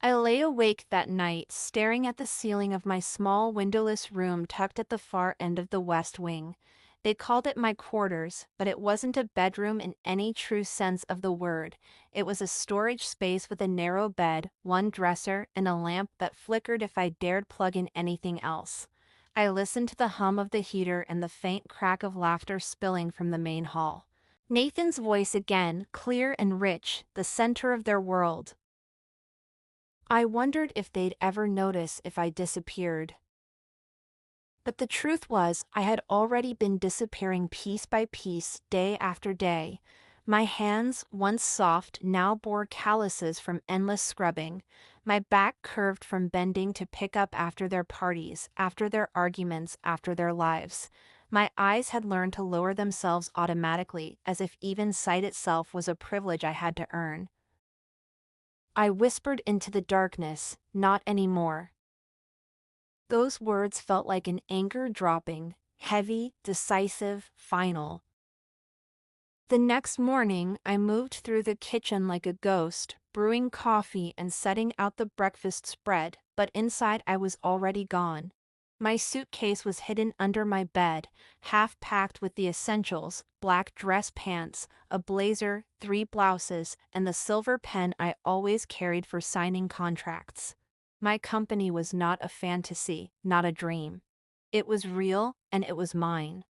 I lay awake that night, staring at the ceiling of my small windowless room tucked at the far end of the west wing. They called it my quarters, but it wasn't a bedroom in any true sense of the word. It was a storage space with a narrow bed, one dresser, and a lamp that flickered if I dared plug in anything else. I listened to the hum of the heater and the faint crack of laughter spilling from the main hall. Nathan's voice again, clear and rich, the center of their world. I wondered if they'd ever notice if I disappeared. But the truth was, I had already been disappearing piece by piece, day after day. My hands, once soft, now bore calluses from endless scrubbing. My back curved from bending to pick up after their parties, after their arguments, after their lives. My eyes had learned to lower themselves automatically, as if even sight itself was a privilege I had to earn. I whispered into the darkness, "Not anymore." Those words felt like an anchor dropping, heavy, decisive, final. The next morning, I moved through the kitchen like a ghost, brewing coffee and setting out the breakfast spread, but inside I was already gone. My suitcase was hidden under my bed, half packed with the essentials: black dress pants, a blazer, 3 blouses, and the silver pen I always carried for signing contracts. My company was not a fantasy, not a dream. It was real, and it was mine.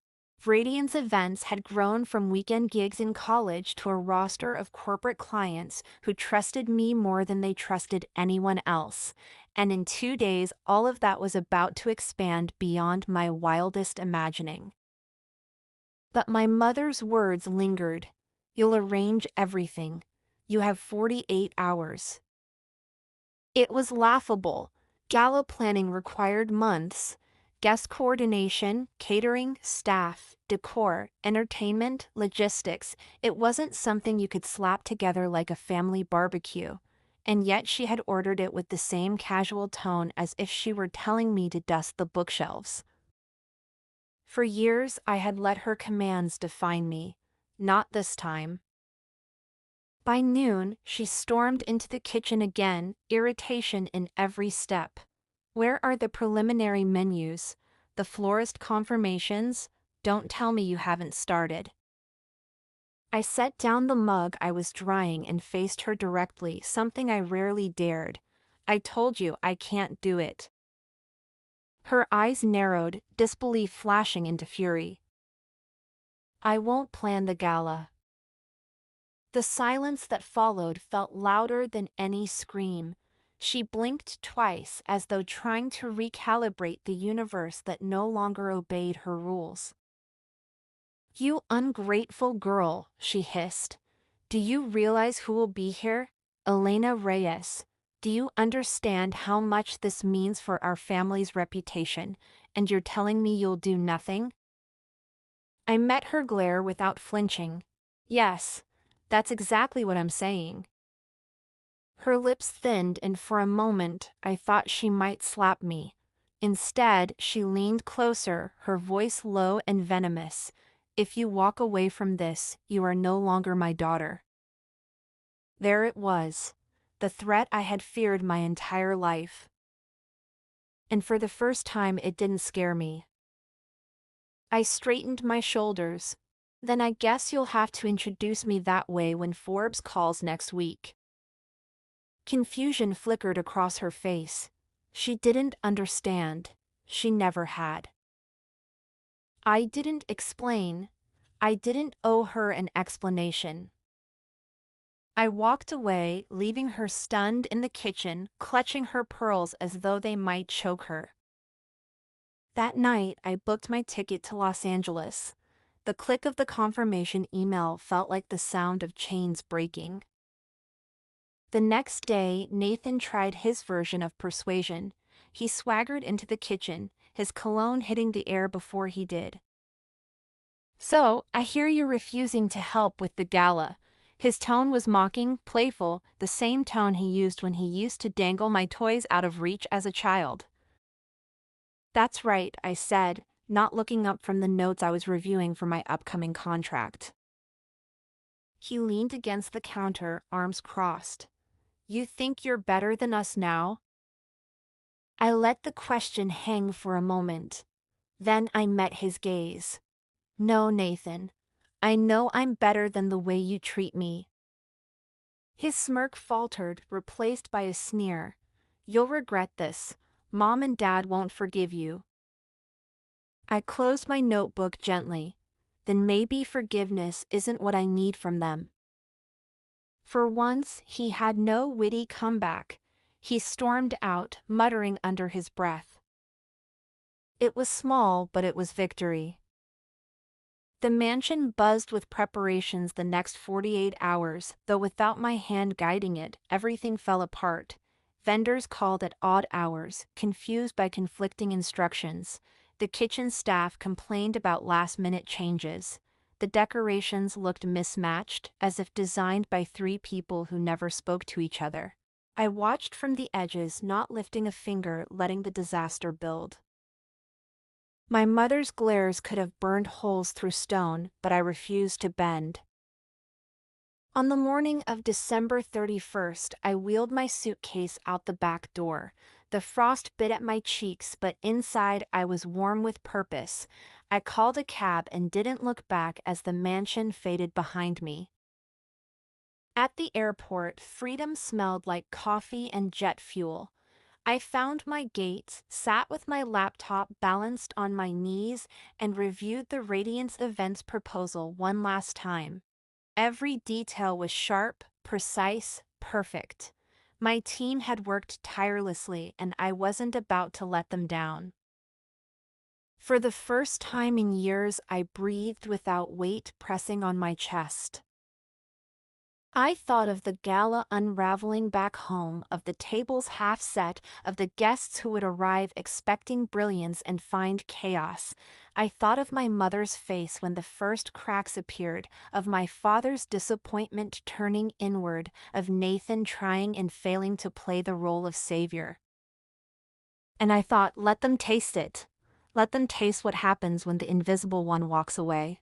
Radiance Events had grown from weekend gigs in college to a roster of corporate clients who trusted me more than they trusted anyone else, and in 2 days all of that was about to expand beyond my wildest imagining. But my mother's words lingered. "You'll arrange everything. You have 48 hours." It was laughable. Gala planning required months. Guest coordination, catering, staff, decor, entertainment, logistics. It wasn't something you could slap together like a family barbecue. And yet she had ordered it with the same casual tone as if she were telling me to dust the bookshelves. For years I had let her commands define me. Not this time. By noon, she stormed into the kitchen again, irritation in every step. "Where are the preliminary menus? The florist confirmations? Don't tell me you haven't started." I set down the mug I was drying and faced her directly, something I rarely dared. "I told you I can't do it." Her eyes narrowed, disbelief flashing into fury. "I won't plan the gala." The silence that followed felt louder than any scream. She blinked twice as though trying to recalibrate the universe that no longer obeyed her rules. "You ungrateful girl," she hissed. "Do you realize who will be here? Elena Reyes. Do you understand how much this means for our family's reputation, and you're telling me you'll do nothing?" I met her glare without flinching. "Yes, that's exactly what I'm saying." Her lips thinned, and for a moment I thought she might slap me. Instead, she leaned closer, her voice low and venomous. "If you walk away from this, you are no longer my daughter." There it was, the threat I had feared my entire life. And for the first time it didn't scare me. I straightened my shoulders. "Then I guess you'll have to introduce me that way when Forbes calls next week." Confusion flickered across her face. She didn't understand. She never had. I didn't explain. I didn't owe her an explanation. I walked away, leaving her stunned in the kitchen, clutching her pearls as though they might choke her. That night, I booked my ticket to Los Angeles. The click of the confirmation email felt like the sound of chains breaking. The next day, Nathan tried his version of persuasion. He swaggered into the kitchen, his cologne hitting the air before he did. "So, I hear you're refusing to help with the gala." His tone was mocking, playful, the same tone he used when he used to dangle my toys out of reach as a child. "That's right," I said, not looking up from the notes I was reviewing for my upcoming contract. He leaned against the counter, arms crossed. You think you're better than us now? I let the question hang for a moment. Then I met his gaze. No, Nathan. I know I'm better than the way you treat me. His smirk faltered, replaced by a sneer. You'll regret this. Mom and Dad won't forgive you. I closed my notebook gently. Then maybe forgiveness isn't what I need from them. For once, he had no witty comeback. He stormed out, muttering under his breath. It was small, but it was victory. The mansion buzzed with preparations the next 48 hours, though without my hand guiding it, everything fell apart. Vendors called at odd hours, confused by conflicting instructions. The kitchen staff complained about last-minute changes. The decorations looked mismatched, as if designed by three people who never spoke to each other. I watched from the edges, not lifting a finger, letting the disaster build. My mother's glares could have burned holes through stone, but I refused to bend. On the morning of December 31st, I wheeled my suitcase out the back door. The frost bit at my cheeks, but inside I was warm with purpose. I called a cab and didn't look back as the mansion faded behind me. At the airport, freedom smelled like coffee and jet fuel. I found my gate, sat with my laptop balanced on my knees, and reviewed the Radiance Events proposal one last time. Every detail was sharp, precise, perfect. My team had worked tirelessly, and I wasn't about to let them down. For the first time in years, I breathed without weight pressing on my chest. I thought of the gala unraveling back home, of the tables half set, of the guests who would arrive expecting brilliance and find chaos. I thought of my mother's face when the first cracks appeared, of my father's disappointment turning inward, of Nathan trying and failing to play the role of savior. And I thought, let them taste it. Let them taste what happens when the invisible one walks away.